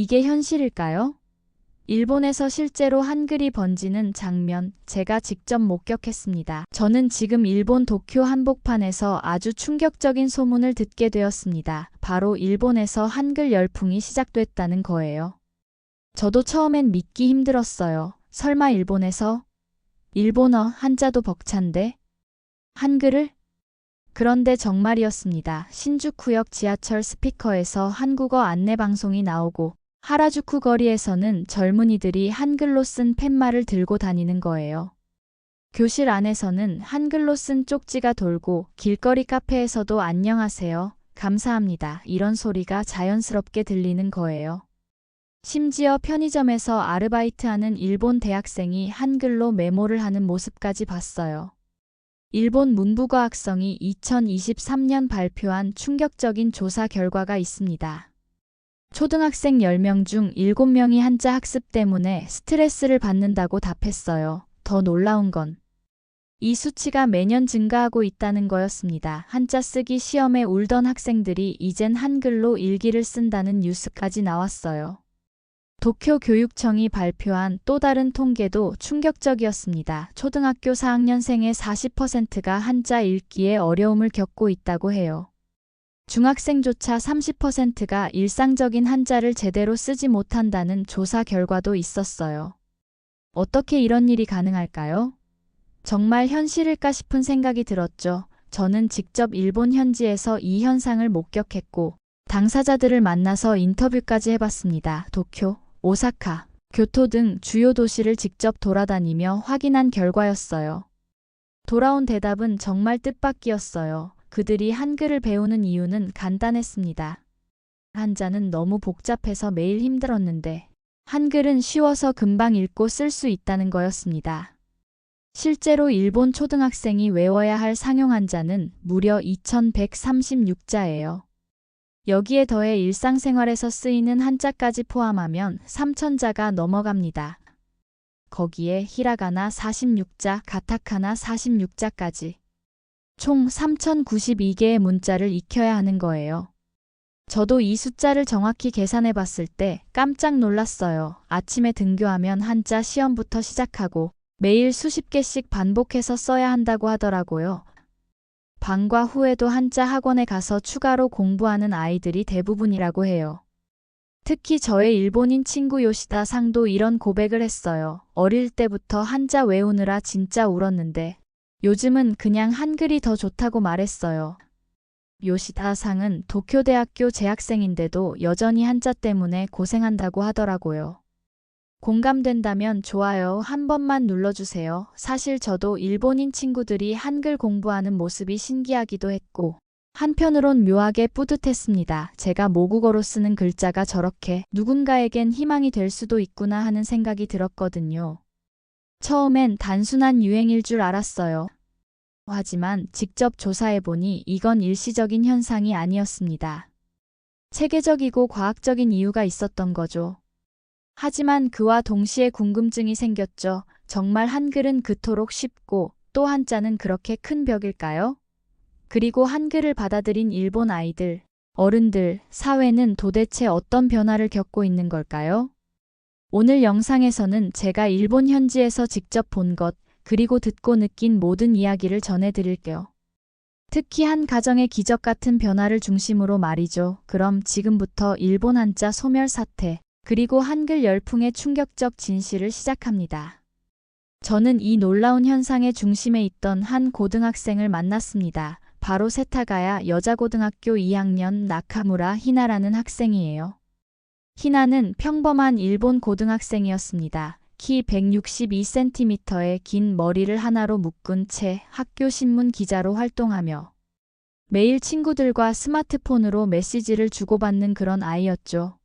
이게 현실일까요? 일본에서 실제로 한글이 번지는 장면, 제가 직접 목격했습니다. 저는 지금 일본 도쿄 한복판에서 아주 충격적인 소문을 듣게 되었습니다. 바로 일본에서 한글 열풍이 시작됐다는 거예요. 저도 처음엔 믿기 힘들었어요. 설마 일본에서? 일본어 한자도 벅찬데? 한글을? 그런데 정말이었습니다. 신주쿠역 지하철 스피커에서 한국어 안내방송이 나오고 하라주쿠 거리에서는 젊은이들이 한글로 쓴 팻말을 들고 다니는 거예요. 교실 안에서는 한글로 쓴 쪽지가 돌고 길거리 카페에서도 안녕하세요, 감사합니다, 이런 소리가 자연스럽게 들리는 거예요. 심지어 편의점에서 아르바이트하는 일본 대학생이 한글로 메모를 하는 모습까지 봤어요. 일본 문부과학성이 2023년 발표한 충격적인 조사 결과가 있습니다. 초등학생 10명 중 7명이 한자 학습 때문에 스트레스를 받는다고 답했어요. 더 놀라운 건 이 수치가 매년 증가하고 있다는 거였습니다. 한자 쓰기 시험에 울던 학생들이 이젠 한글로 일기를 쓴다는 뉴스까지 나왔어요. 도쿄 교육청이 발표한 또 다른 통계도 충격적이었습니다. 초등학교 4학년생의 40%가 한자 읽기에 어려움을 겪고 있다고 해요. 중학생조차 30%가 일상적인 한자를 제대로 쓰지 못한다는 조사 결과도 있었어요. 어떻게 이런 일이 가능할까요? 정말 현실일까 싶은 생각이 들었죠. 저는 직접 일본 현지에서 이 현상을 목격했고 당사자들을 만나서 인터뷰까지 해봤습니다. 도쿄, 오사카, 교토 등 주요 도시를 직접 돌아다니며 확인한 결과였어요. 돌아온 대답은 정말 뜻밖이었어요. 그들이 한글을 배우는 이유는 간단했습니다. 한자는 너무 복잡해서 매일 힘들었는데 한글은 쉬워서 금방 읽고 쓸 수 있다는 거였습니다. 실제로 일본 초등학생이 외워야 할 상용 한자는 무려 2136자예요. 여기에 더해 일상생활에서 쓰이는 한자까지 포함하면 3000자가 넘어갑니다. 거기에 히라가나 46자, 가타카나 46자까지. 총 3092개의 문자를 익혀야 하는 거예요. 저도 이 숫자를 정확히 계산해 봤을 때 깜짝 놀랐어요. 아침에 등교하면 한자 시험부터 시작하고 매일 수십 개씩 반복해서 써야 한다고 하더라고요. 방과 후에도 한자 학원에 가서 추가로 공부하는 아이들이 대부분이라고 해요. 특히 저의 일본인 친구 요시다 상도 이런 고백을 했어요. 어릴 때부터 한자 외우느라 진짜 울었는데 요즘은 그냥 한글이 더 좋다고 말했어요. 요시다 상은 도쿄대학교 재학생인데도 여전히 한자 때문에 고생한다고 하더라고요. 공감된다면 좋아요 한 번만 눌러주세요. 사실 저도 일본인 친구들이 한글 공부하는 모습이 신기하기도 했고 한편으론 묘하게 뿌듯했습니다. 제가 모국어로 쓰는 글자가 저렇게 누군가에겐 희망이 될 수도 있구나 하는 생각이 들었거든요. 처음엔 단순한 유행일 줄 알았어요. 하지만 직접 조사해보니 이건 일시적인 현상이 아니었습니다. 체계적이고 과학적인 이유가 있었던 거죠. 하지만 그와 동시에 궁금증이 생겼죠. 정말 한글은 그토록 쉽고 또 한자는 그렇게 큰 벽일까요? 그리고 한글을 받아들인 일본 아이들, 어른들, 사회는 도대체 어떤 변화를 겪고 있는 걸까요? 오늘 영상에서는 제가 일본 현지에서 직접 본 것, 그리고 듣고 느낀 모든 이야기를 전해드릴게요. 특히 한 가정의 기적 같은 변화를 중심으로 말이죠. 그럼 지금부터 일본 한자 소멸 사태, 그리고 한글 열풍의 충격적 진실을 시작합니다. 저는 이 놀라운 현상의 중심에 있던 한 고등학생을 만났습니다. 바로 세타가야 여자고등학교 2학년 나카무라 히나라는 학생이에요. 히나는 평범한 일본 고등학생이었습니다. 키 162cm의 긴 머리를 하나로 묶은 채 학교 신문 기자로 활동하며 매일 친구들과 스마트폰으로 메시지를 주고받는 그런 아이였죠.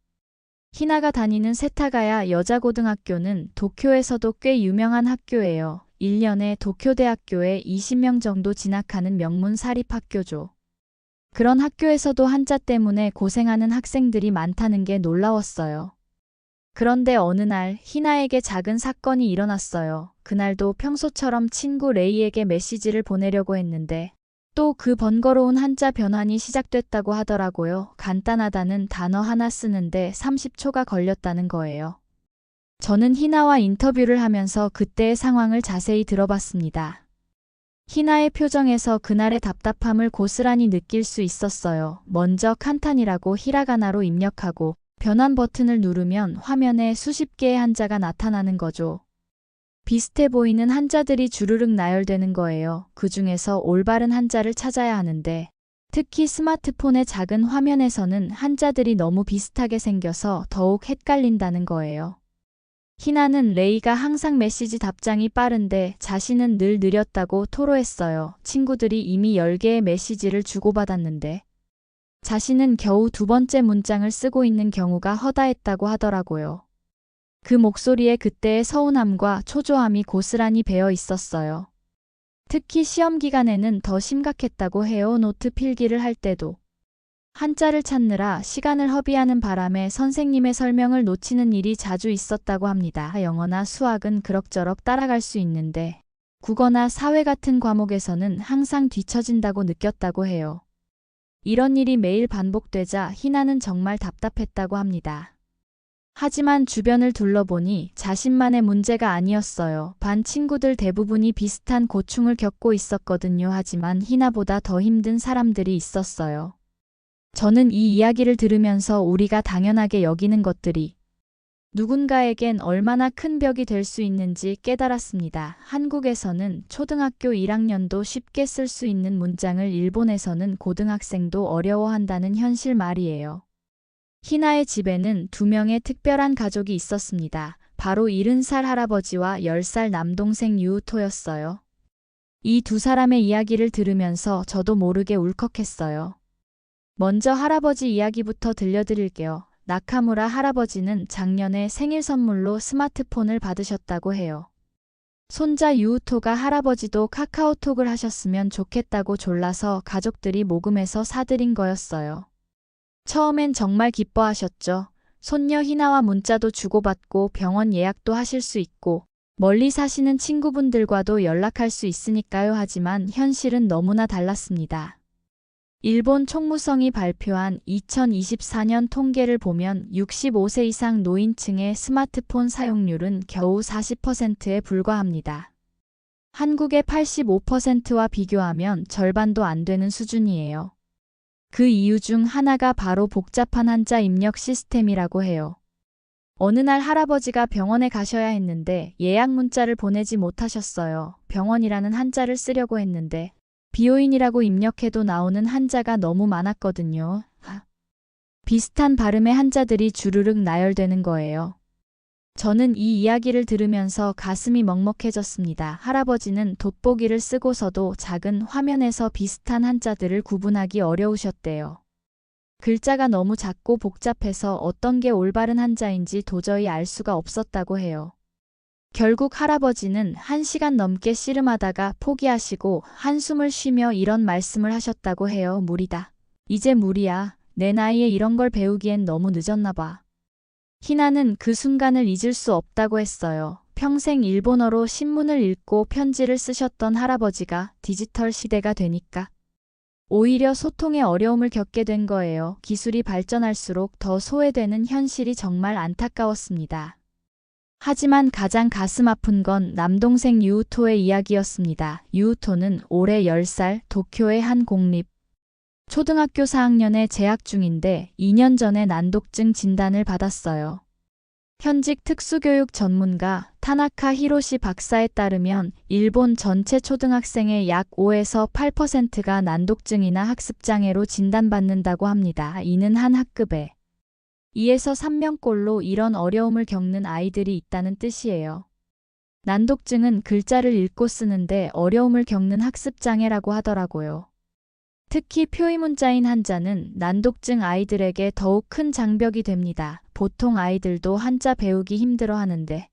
히나가 다니는 세타가야 여자고등학교는 도쿄에서도 꽤 유명한 학교예요. 1년에 도쿄대학교에 20명 정도 진학하는 명문 사립학교죠. 그런 학교에서도 한자 때문에 고생하는 학생들이 많다는 게 놀라웠어요. 그런데 어느 날 히나에게 작은 사건이 일어났어요. 그날도 평소처럼 친구 레이에게 메시지를 보내려고 했는데 또 그 번거로운 한자 변환이 시작됐다고 하더라고요. 간단하다는 단어 하나 쓰는데 30초가 걸렸다는 거예요. 저는 희나와 인터뷰를 하면서 그때의 상황을 자세히 들어봤습니다. 희나의 표정에서 그날의 답답함을 고스란히 느낄 수 있었어요. 먼저 칸탄이라고 히라가나로 입력하고 변환 버튼을 누르면 화면에 수십 개의 한자가 나타나는 거죠. 비슷해 보이는 한자들이 주르륵 나열되는 거예요. 그 중에서 올바른 한자를 찾아야 하는데 특히 스마트폰의 작은 화면에서는 한자들이 너무 비슷하게 생겨서 더욱 헷갈린다는 거예요. 희나는 레이가 항상 메시지 답장이 빠른데 자신은 늘 느렸다고 토로했어요. 친구들이 이미 10개의 메시지를 주고받았는데 자신은 겨우 2번째 문장을 쓰고 있는 경우가 허다했다고 하더라고요. 그 목소리에 그때의 서운함과 초조함이 고스란히 배어 있었어요. 특히 시험 기간에는 더 심각했다고 해요. 노트 필기를 할 때도. 한자를 찾느라 시간을 허비하는 바람에 선생님의 설명을 놓치는 일이 자주 있었다고 합니다. 영어나 수학은 그럭저럭 따라갈 수 있는데 국어나 사회 같은 과목에서는 항상 뒤처진다고 느꼈다고 해요. 이런 일이 매일 반복되자 희나는 정말 답답했다고 합니다. 하지만 주변을 둘러보니 자신만의 문제가 아니었어요. 반 친구들 대부분이 비슷한 고충을 겪고 있었거든요. 하지만 희나보다 더 힘든 사람들이 있었어요. 저는 이 이야기를 들으면서 우리가 당연하게 여기는 것들이 누군가에겐 얼마나 큰 벽이 될 수 있는지 깨달았습니다. 한국에서는 초등학교 1학년도 쉽게 쓸 수 있는 문장을 일본에서는 고등학생도 어려워한다는 현실 말이에요. 희나의 집에는 2명의 특별한 가족이 있었습니다. 바로 70살 할아버지와 10살 남동생 유우토였어요. 이 두 사람의 이야기를 들으면서 저도 모르게 울컥했어요. 먼저 할아버지 이야기부터 들려드릴게요. 나카무라 할아버지는 작년에 생일 선물로 스마트폰을 받으셨다고 해요. 손자 유우토가 할아버지도 카카오톡을 하셨으면 좋겠다고 졸라서 가족들이 모금해서 사드린 거였어요. 처음엔 정말 기뻐하셨죠. 손녀 희나와 문자도 주고받고 병원 예약도 하실 수 있고 멀리 사시는 친구분들과도 연락할 수 있으니까요. 하지만 현실은 너무나 달랐습니다. 일본 총무성이 발표한 2024년 통계를 보면 65세 이상 노인층의 스마트폰 사용률은 겨우 40%에 불과합니다. 한국의 85%와 비교하면 절반도 안 되는 수준이에요. 그 이유 중 하나가 바로 복잡한 한자 입력 시스템이라고 해요. 어느 날 할아버지가 병원에 가셔야 했는데 예약 문자를 보내지 못하셨어요. 병원이라는 한자를 쓰려고 했는데 비요인이라고 입력해도 나오는 한자가 너무 많았거든요. 비슷한 발음의 한자들이 주르륵 나열되는 거예요. 저는 이 이야기를 들으면서 가슴이 먹먹해졌습니다. 할아버지는 돋보기를 쓰고서도 작은 화면에서 비슷한 한자들을 구분하기 어려우셨대요. 글자가 너무 작고 복잡해서 어떤 게 올바른 한자인지 도저히 알 수가 없었다고 해요. 결국 할아버지는 1시간 넘게 씨름하다가 포기하시고 한숨을 쉬며 이런 말씀을 하셨다고 해요. 무리다. 이제 무리야. 내 나이에 이런 걸 배우기엔 너무 늦었나 봐. 희나는 그 순간을 잊을 수 없다고 했어요. 평생 일본어로 신문을 읽고 편지를 쓰셨던 할아버지가 디지털 시대가 되니까 오히려 소통에 어려움을 겪게 된 거예요. 기술이 발전할수록 더 소외되는 현실이 정말 안타까웠습니다. 하지만 가장 가슴 아픈 건 남동생 유우토의 이야기였습니다. 유우토는 올해 10살 도쿄의 한 공립 초등학교 4학년에 재학 중인데 2년 전에 난독증 진단을 받았어요. 현직 특수교육 전문가 타나카 히로시 박사에 따르면 일본 전체 초등학생의 약 5에서 8%가 난독증이나 학습장애로 진단받는다고 합니다. 이는 한 학급에 2에서 3명꼴로 이런 어려움을 겪는 아이들이 있다는 뜻이에요. 난독증은 글자를 읽고 쓰는데 어려움을 겪는 학습장애라고 하더라고요. 특히 표의문자인 한자는 난독증 아이들에게 더욱 큰 장벽이 됩니다. 보통 아이들도 한자 배우기 힘들어 하는데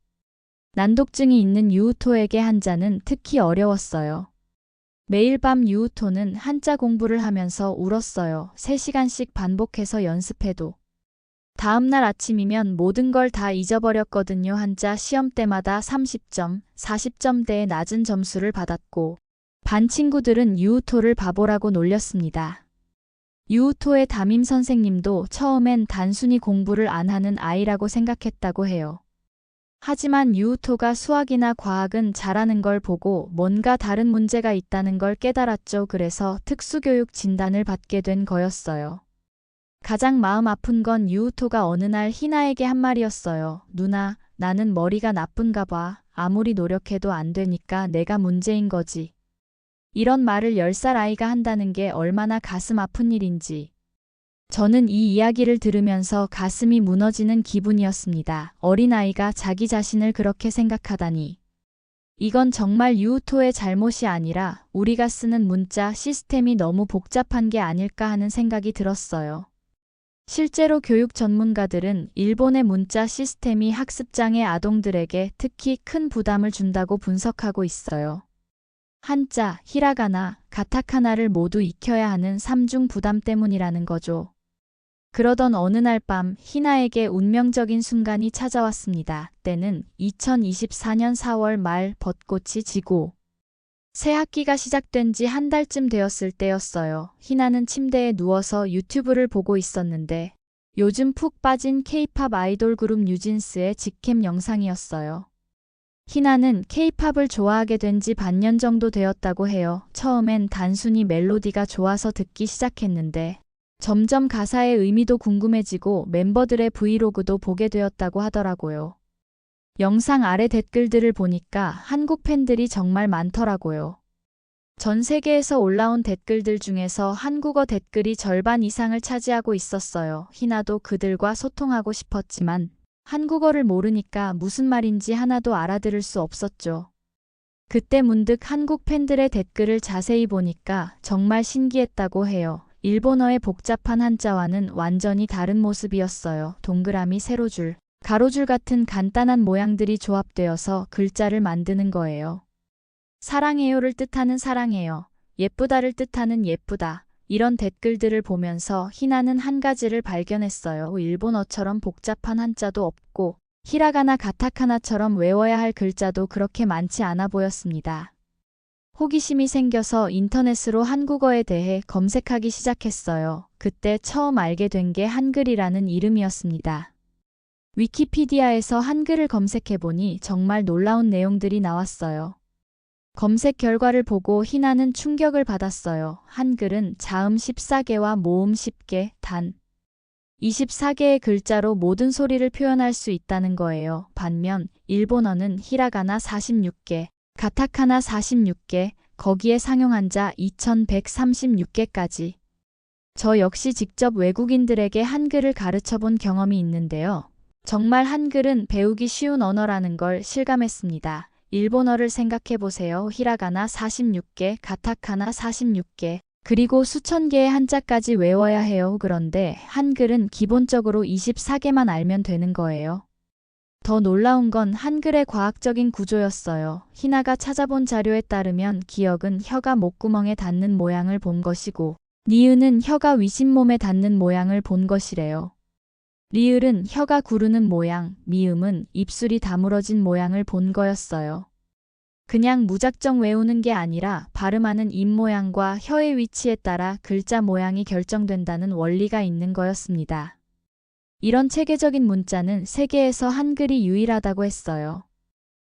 난독증이 있는 유우토에게 한자는 특히 어려웠어요. 매일 밤 유우토는 한자 공부를 하면서 울었어요. 3시간씩 반복해서 연습해도. 다음날 아침이면 모든 걸 다 잊어버렸거든요. 한자 시험 때마다 30점, 40점대의 낮은 점수를 받았고 반 친구들은 유우토를 바보라고 놀렸습니다. 유우토의 담임 선생님도 처음엔 단순히 공부를 안 하는 아이라고 생각했다고 해요. 하지만 유우토가 수학이나 과학은 잘하는 걸 보고 뭔가 다른 문제가 있다는 걸 깨달았죠. 그래서 특수교육 진단을 받게 된 거였어요. 가장 마음 아픈 건 유우토가 어느 날 희나에게 한 말이었어요. 누나, 나는 머리가 나쁜가 봐. 아무리 노력해도 안 되니까 내가 문제인 거지. 이런 말을 10살 아이가 한다는 게 얼마나 가슴 아픈 일인지. 저는 이 이야기를 들으면서 가슴이 무너지는 기분이었습니다. 어린아이가 자기 자신을 그렇게 생각하다니. 이건 정말 유우토의 잘못이 아니라 우리가 쓰는 문자 시스템이 너무 복잡한 게 아닐까 하는 생각이 들었어요. 실제로 교육 전문가들은 일본의 문자 시스템이 학습장애 아동들에게 특히 큰 부담을 준다고 분석하고 있어요. 한자, 히라가나, 가타카나를 모두 익혀야 하는 삼중 부담 때문이라는 거죠. 그러던 어느 날 밤 희나에게 운명적인 순간이 찾아왔습니다. 때는 2024년 4월 말 벚꽃이 지고 새 학기가 시작된 지 한 달쯤 되었을 때였어요. 희나는 침대에 누워서 유튜브를 보고 있었는데 요즘 푹 빠진 K-팝 아이돌 그룹 뉴진스의 직캠 영상이었어요. 희나는 K-팝을 좋아하게 된 지 반년 정도 되었다고 해요. 처음엔 단순히 멜로디가 좋아서 듣기 시작했는데 점점 가사의 의미도 궁금해지고 멤버들의 브이로그도 보게 되었다고 하더라고요. 영상 아래 댓글들을 보니까 한국 팬들이 정말 많더라고요. 전 세계에서 올라온 댓글들 중에서 한국어 댓글이 절반 이상을 차지하고 있었어요. 희나도 그들과 소통하고 싶었지만 한국어를 모르니까 무슨 말인지 하나도 알아들을 수 없었죠. 그때 문득 한국 팬들의 댓글을 자세히 보니까 정말 신기했다고 해요. 일본어의 복잡한 한자와는 완전히 다른 모습이었어요. 동그라미, 세로줄, 가로줄 같은 간단한 모양들이 조합되어서 글자를 만드는 거예요. 사랑해요를 뜻하는 사랑해요, 예쁘다를 뜻하는 예쁘다. 이런 댓글들을 보면서 희나는 한 가지를 발견했어요. 일본어처럼 복잡한 한자도 없고 히라가나 가타카나처럼 외워야 할 글자도 그렇게 많지 않아 보였습니다. 호기심이 생겨서 인터넷으로 한국어에 대해 검색하기 시작했어요. 그때 처음 알게 된 게 한글이라는 이름이었습니다. 위키피디아에서 한글을 검색해보니 정말 놀라운 내용들이 나왔어요. 검색 결과를 보고 희나는 충격을 받았어요. 한글은 자음 14개와 모음 10개, 단 24개의 글자로 모든 소리를 표현할 수 있다는 거예요. 반면 일본어는 히라가나 46개, 가타카나 46개, 거기에 상용 한자 2136개까지. 저 역시 직접 외국인들에게 한글을 가르쳐본 경험이 있는데요. 정말 한글은 배우기 쉬운 언어라는 걸 실감했습니다. 일본어를 생각해보세요. 히라가나 46개, 가타카나 46개, 그리고 수천 개의 한자까지 외워야 해요. 그런데 한글은 기본적으로 24개만 알면 되는 거예요. 더 놀라운 건 한글의 과학적인 구조였어요. 희나가 찾아본 자료에 따르면 기역은 혀가 목구멍에 닿는 모양을 본 것이고 니은은 혀가 윗잇몸에 닿는 모양을 본 것이래요. 리을은 혀가 구르는 모양, 미음은 입술이 다물어진 모양을 본 거였어요. 그냥 무작정 외우는 게 아니라 발음하는 입 모양과 혀의 위치에 따라 글자 모양이 결정된다는 원리가 있는 거였습니다. 이런 체계적인 문자는 세계에서 한글이 유일하다고 했어요.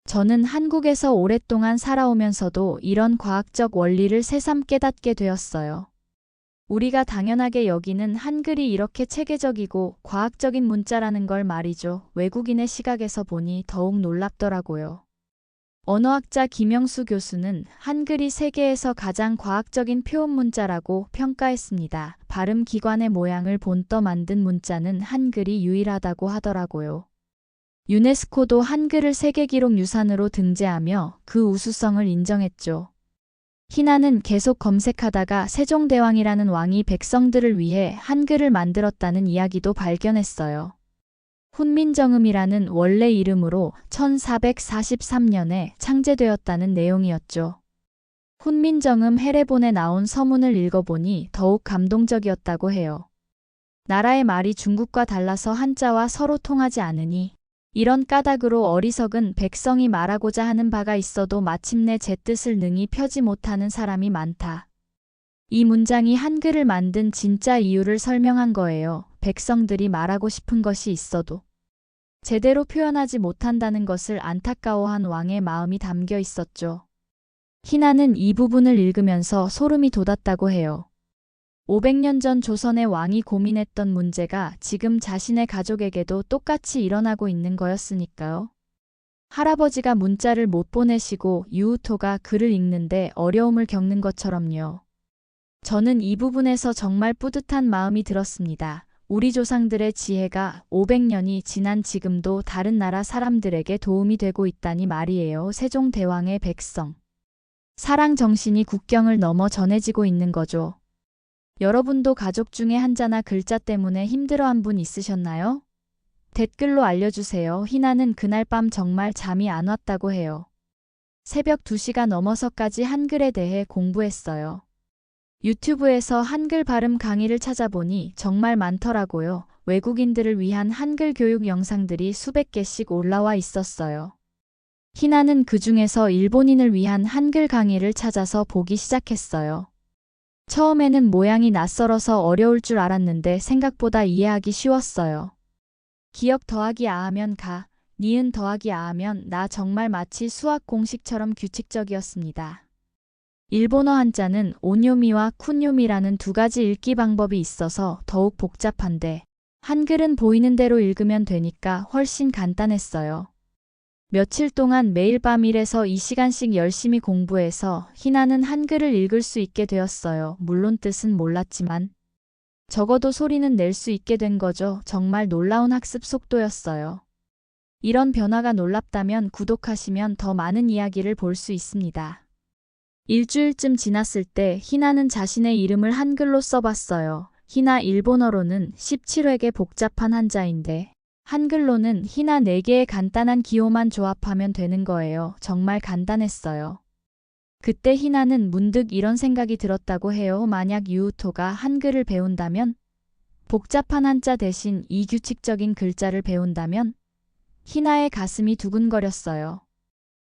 저는 한국에서 오랫동안 살아오면서도 이런 과학적 원리를 새삼 깨닫게 되었어요. 우리가 당연하게 여기는 한글이 이렇게 체계적이고 과학적인 문자라는 걸 말이죠. 외국인의 시각에서 보니 더욱 놀랍더라고요. 언어학자 김영수 교수는 한글이 세계에서 가장 과학적인 표현 문자라고 평가했습니다. 발음 기관의 모양을 본떠 만든 문자는 한글이 유일하다고 하더라고요. 유네스코도 한글을 세계기록 유산으로 등재하며 그 우수성을 인정했죠. 희나는 계속 검색하다가 세종대왕이라는 왕이 백성들을 위해 한글을 만들었다는 이야기도 발견했어요. 훈민정음이라는 원래 이름으로 1443년에 창제되었다는 내용이었죠. 훈민정음 해례본에 나온 서문을 읽어보니 더욱 감동적이었다고 해요. 나라의 말이 중국과 달라서 한자와 서로 통하지 않으니 이런 까닭으로 어리석은 백성이 말하고자 하는 바가 있어도 마침내 제 뜻을 능히 펴지 못하는 사람이 많다. 이 문장이 한글을 만든 진짜 이유를 설명한 거예요. 백성들이 말하고 싶은 것이 있어도 제대로 표현하지 못한다는 것을 안타까워한 왕의 마음이 담겨 있었죠. 희나는 이 부분을 읽으면서 소름이 돋았다고 해요. 500년 전 조선의 왕이 고민했던 문제가 지금 자신의 가족에게도 똑같이 일어나고 있는 거였으니까요. 할아버지가 문자를 못 보내시고 유우토가 글을 읽는데 어려움을 겪는 것처럼요. 저는 이 부분에서 정말 뿌듯한 마음이 들었습니다. 우리 조상들의 지혜가 500년이 지난 지금도 다른 나라 사람들에게 도움이 되고 있다니 말이에요. 세종대왕의 백성. 사랑 정신이 국경을 넘어 전해지고 있는 거죠. 여러분도 가족 중에 한자나 글자 때문에 힘들어한 분 있으셨나요? 댓글로 알려주세요. 희나는 그날 밤 정말 잠이 안 왔다고 해요. 새벽 2시가 넘어서까지 한글에 대해 공부했어요. 유튜브에서 한글 발음 강의를 찾아보니 정말 많더라고요. 외국인들을 위한 한글 교육 영상들이 수백 개씩 올라와 있었어요. 희나는 그 중에서 일본인을 위한 한글 강의를 찾아서 보기 시작했어요. 처음에는 모양이 낯설어서 어려울 줄 알았는데 생각보다 이해하기 쉬웠어요. 기역 더하기 아 하면 가, 니은 더하기 아 하면 나 정말 마치 수학 공식처럼 규칙적이었습니다. 일본어 한자는 온요미와 쿤요미라는 두 가지 읽기 방법이 있어서 더욱 복잡한데 한글은 보이는 대로 읽으면 되니까 훨씬 간단했어요. 며칠 동안 매일 밤 1에서 2시간씩 열심히 공부해서 희나는 한글을 읽을 수 있게 되었어요. 물론 뜻은 몰랐지만 적어도 소리는 낼 수 있게 된 거죠. 정말 놀라운 학습 속도였어요. 이런 변화가 놀랍다면 구독하시면 더 많은 이야기를 볼 수 있습니다. 일주일쯤 지났을 때 희나는 자신의 이름을 한글로 써봤어요. 희나 일본어로는 17획의 복잡한 한자인데 한글로는 희나 4개의 간단한 기호만 조합하면 되는 거예요. 정말 간단했어요. 그때 희나는 문득 이런 생각이 들었다고 해요. 만약 유우토가 한글을 배운다면, 복잡한 한자 대신 이규칙적인 글자를 배운다면, 희나의 가슴이 두근거렸어요.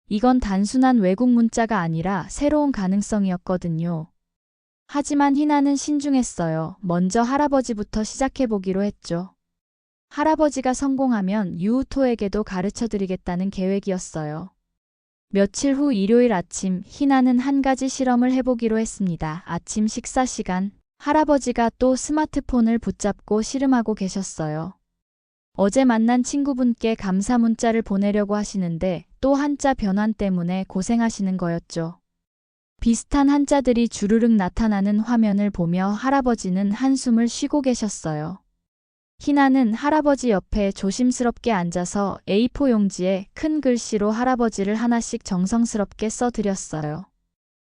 이건 단순한 외국 문자가 아니라 새로운 가능성이었거든요. 하지만 희나는 신중했어요. 먼저 할아버지부터 시작해보기로 했죠. 할아버지가 성공하면 유우토에게도 가르쳐드리겠다는 계획이었어요. 며칠 후 일요일 아침, 희나는 한 가지 실험을 해보기로 했습니다. 아침 식사 시간, 할아버지가 또 스마트폰을 붙잡고 씨름하고 계셨어요. 어제 만난 친구분께 감사 문자를 보내려고 하시는데 또 한자 변환 때문에 고생하시는 거였죠. 비슷한 한자들이 주르륵 나타나는 화면을 보며 할아버지는 한숨을 쉬고 계셨어요. 희나는 할아버지 옆에 조심스럽게 앉아서 A4 용지에 큰 글씨로 할아버지를 하나씩 정성스럽게 써드렸어요.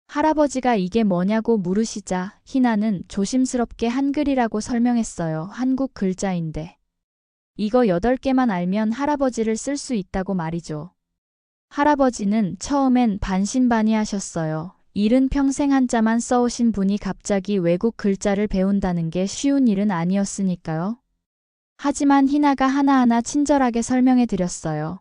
할아버지가 이게 뭐냐고 물으시자 희나는 조심스럽게 한글이라고 설명했어요. 한국 글자인데. 이거 8개만 알면 할아버지를 쓸 수 있다고 말이죠. 할아버지는 처음엔 반신반의하셨어요. 일은 평생 한자만 써오신 분이 갑자기 외국 글자를 배운다는 게 쉬운 일은 아니었으니까요. 하지만 희나가 하나하나 친절하게 설명해 드렸어요.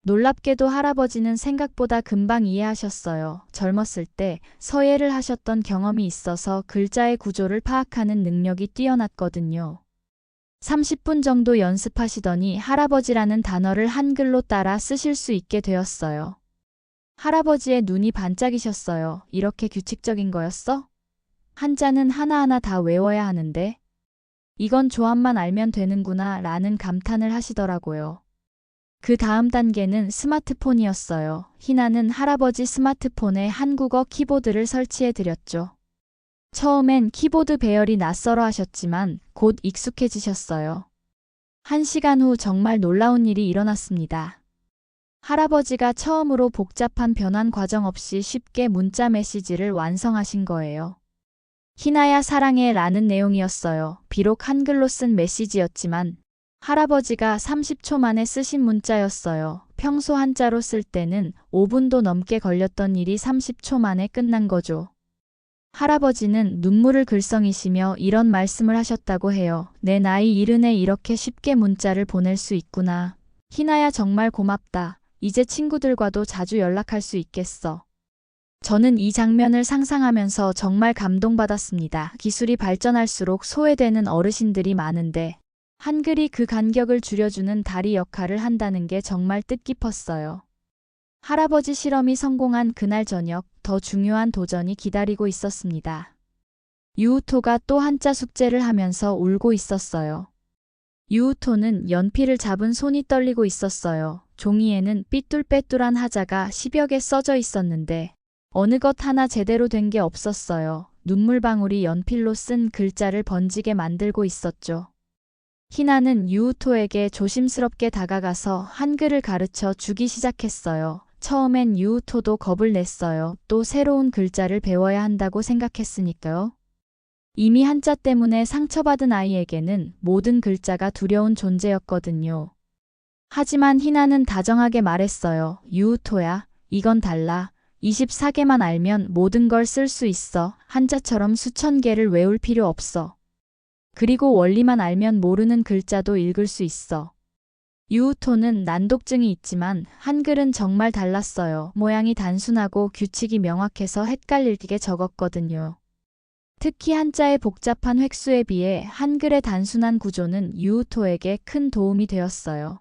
놀랍게도 할아버지는 생각보다 금방 이해하셨어요. 젊었을 때 서예를 하셨던 경험이 있어서 글자의 구조를 파악하는 능력이 뛰어났거든요. 30분 정도 연습하시더니 할아버지라는 단어를 한글로 따라 쓰실 수 있게 되었어요. 할아버지의 눈이 반짝이셨어요. 이렇게 규칙적인 거였어? 한자는 하나하나 다 외워야 하는데? 이건 조합만 알면 되는구나 라는 감탄을 하시더라고요. 그 다음 단계는 스마트폰이었어요. 희나는 할아버지 스마트폰에 한국어 키보드를 설치해 드렸죠. 처음엔 키보드 배열이 낯설어 하셨지만 곧 익숙해지셨어요. 1시간 후 정말 놀라운 일이 일어났습니다. 할아버지가 처음으로 복잡한 변환 과정 없이 쉽게 문자 메시지를 완성하신 거예요. 희나야 사랑해 라는 내용이었어요. 비록 한글로 쓴 메시지였지만 할아버지가 30초 만에 쓰신 문자였어요. 평소 한자로 쓸 때는 5분도 넘게 걸렸던 일이 30초 만에 끝난 거죠. 할아버지는 눈물을 글썽이시며 이런 말씀을 하셨다고 해요. 내 나이 70에 이렇게 쉽게 문자를 보낼 수 있구나. 희나야 정말 고맙다. 이제 친구들과도 자주 연락할 수 있겠어. 저는 이 장면을 상상하면서 정말 감동받았습니다. 기술이 발전할수록 소외되는 어르신들이 많은데 한글이 그 간격을 줄여주는 다리 역할을 한다는 게 정말 뜻깊었어요. 할아버지 실험이 성공한 그날 저녁, 더 중요한 도전이 기다리고 있었습니다. 유우토가 또 한자 숙제를 하면서 울고 있었어요. 유우토는 연필을 잡은 손이 떨리고 있었어요. 종이에는 삐뚤빼뚤한 하자가 10여 개 써져 있었는데 어느 것 하나 제대로 된 게 없었어요. 눈물방울이 연필로 쓴 글자를 번지게 만들고 있었죠. 희나는 유우토에게 조심스럽게 다가가서 한글을 가르쳐 주기 시작했어요. 처음엔 유우토도 겁을 냈어요. 또 새로운 글자를 배워야 한다고 생각했으니까요. 이미 한자 때문에 상처받은 아이에게는 모든 글자가 두려운 존재였거든요. 하지만 희나는 다정하게 말했어요. 유우토야, 이건 달라. 24개만 알면 모든 걸 쓸 수 있어. 한자처럼 수천 개를 외울 필요 없어. 그리고 원리만 알면 모르는 글자도 읽을 수 있어. 유우토는 난독증이 있지만 한글은 정말 달랐어요. 모양이 단순하고 규칙이 명확해서 헷갈리게 적었거든요. 특히 한자의 복잡한 획수에 비해 한글의 단순한 구조는 유우토에게 큰 도움이 되었어요.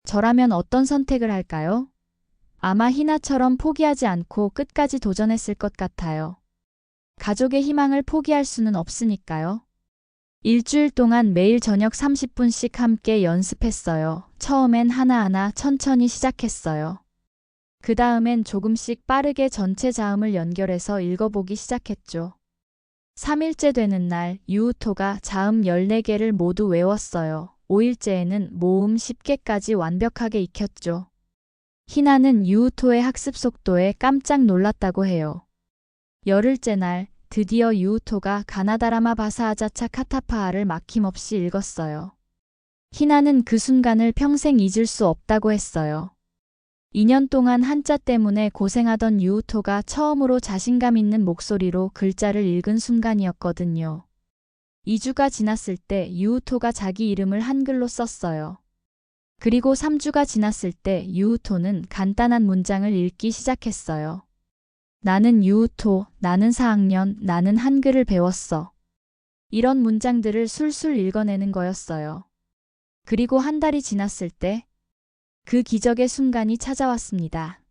저라면 어떤 선택을 할까요? 아마 희나처럼 포기하지 않고 끝까지 도전했을 것 같아요. 가족의 희망을 포기할 수는 없으니까요. 일주일 동안 매일 저녁 30분씩 함께 연습했어요. 처음엔 하나하나 천천히 시작했어요. 그 다음엔 조금씩 빠르게 전체 자음을 연결해서 읽어보기 시작했죠. 3일째 되는 날 유우토가 자음 14개를 모두 외웠어요. 5일째에는 모음 10개까지 완벽하게 익혔죠. 희나는 유우토의 학습 속도에 깜짝 놀랐다고 해요. 열흘째 날 드디어 유우토가 가나다라마 바사하자차 카타파하를 막힘없이 읽었어요. 희나는 그 순간을 평생 잊을 수 없다고 했어요. 2년 동안 한자 때문에 고생하던 유우토가 처음으로 자신감 있는 목소리로 글자를 읽은 순간이었거든요. 2주가 지났을 때 유우토가 자기 이름을 한글로 썼어요. 그리고 3주가 지났을 때 유우토는 간단한 문장을 읽기 시작했어요. 나는 유우토, 나는 4학년, 나는 한글을 배웠어. 이런 문장들을 술술 읽어내는 거였어요. 그리고 한 달이 지났을 때 그 기적의 순간이 찾아왔습니다.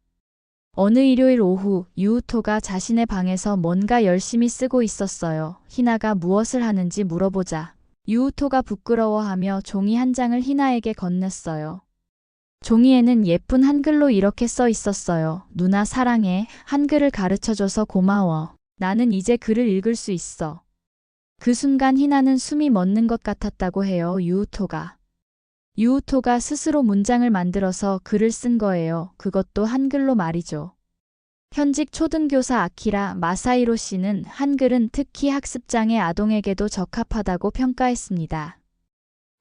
어느 일요일 오후 유우토가 자신의 방에서 뭔가 열심히 쓰고 있었어요. 희나가 무엇을 하는지 물어보자 유우토가 부끄러워하며 종이 한 장을 희나에게 건넸어요. 종이에는 예쁜 한글로 이렇게 써 있었어요. 누나 사랑해. 한글을 가르쳐줘서 고마워. 나는 이제 글을 읽을 수 있어. 그 순간 희나는 숨이 멎는 것 같았다고 해요. 유우토가 스스로 문장을 만들어서 글을 쓴 거예요. 그것도 한글로 말이죠. 현직 초등교사 아키라 마사히로 씨는 한글은 특히 학습장애 아동에게도 적합하다고 평가했습니다.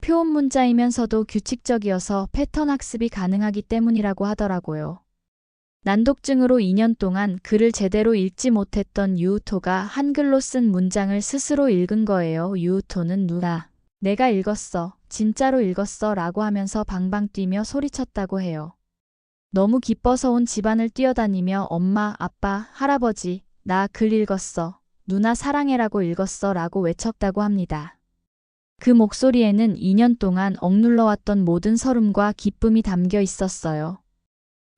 표온 문자이면서도 규칙적이어서 패턴 학습이 가능하기 때문이라고 하더라고요. 난독증으로 2년 동안 글을 제대로 읽지 못했던 유우토가 한글로 쓴 문장을 스스로 읽은 거예요. 유우토는 누나, 내가 읽었어. 진짜로 읽었어. 라고 하면서 방방 뛰며 소리쳤다고 해요. 너무 기뻐서 온 집안을 뛰어다니며 엄마, 아빠, 할아버지, 나 글 읽었어. 누나 사랑해라고 읽었어. 라고 외쳤다고 합니다. 그 목소리에는 2년 동안 억눌러왔던 모든 서름과 기쁨이 담겨 있었어요.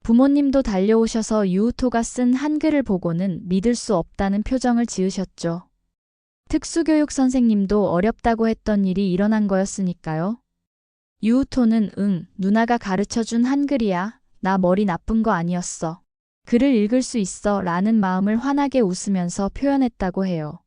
부모님도 달려오셔서 유우토가 쓴 한글을 보고는 믿을 수 없다는 표정을 지으셨죠. 특수교육 선생님도 어렵다고 했던 일이 일어난 거였으니까요. 유우토는 누나가 가르쳐준 한글이야. 나 머리 나쁜 거 아니었어. 글을 읽을 수 있어 라는 마음을 환하게 웃으면서 표현했다고 해요.